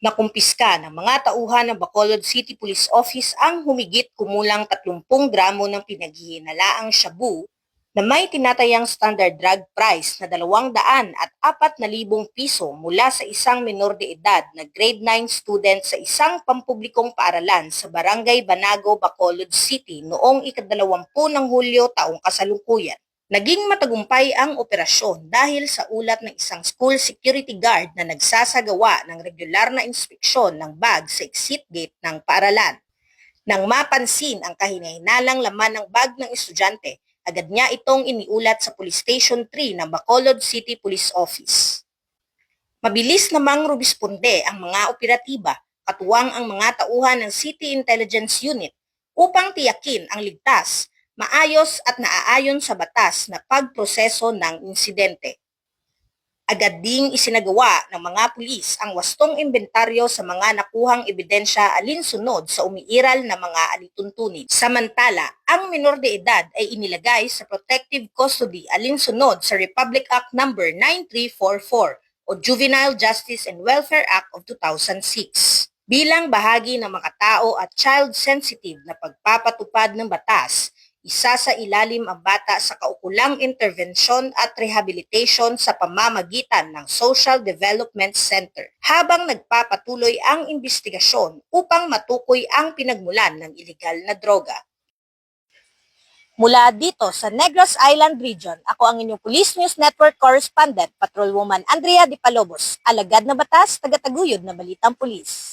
Nakumpiska ng mga tauhan ng Bacolod City Police Office ang humigit kumulang 30 gramo ng pinaghihinalaang shabu na may tinatayang standard drug price na 204,000 piso mula sa isang menor de edad na grade 9 student sa isang pampublikong paaralan sa Barangay Banago, Bacolod City noong ika-20 ng Hulyo taong kasalukuyan. Naging matagumpay ang operasyon dahil sa ulat ng isang school security guard na nagsasagawa ng regular na inspeksyon ng bag sa exit gate ng paaralan. Nang mapansin ang kahinahinalang laman ng bag ng estudyante, agad niya itong iniulat sa Police Station 3 ng Bacolod City Police Office. Mabilis namang rumisponde ang mga operatiba, katuwang ang mga tauhan ng City Intelligence Unit upang tiyakin ang ligtas, maayos at naaayon sa batas na pagproseso ng insidente. Agad ding isinagawa ng mga pulis ang wastong inventaryo sa mga nakuhang ebidensya alinsunod sa umiiral na mga alituntunin. Samantala, ang minor de edad ay inilagay sa protective custody alinsunod sa Republic Act No. 9344 o Juvenile Justice and Welfare Act of 2006. Bilang bahagi ng makatao at child-sensitive na pagpapatupad ng batas, isa sa ilalim ang bata sa kaukulang intervensyon at rehabilitation sa pamamagitan ng Social Development Center, habang nagpapatuloy ang investigasyon upang matukoy ang pinagmulan ng ilegal na droga. Mula dito sa Negros Island Region, ako ang inyong Police News Network Correspondent, Patrolwoman Andrea Di Palobos, alagad na batas, tagataguyod na balitang pulis.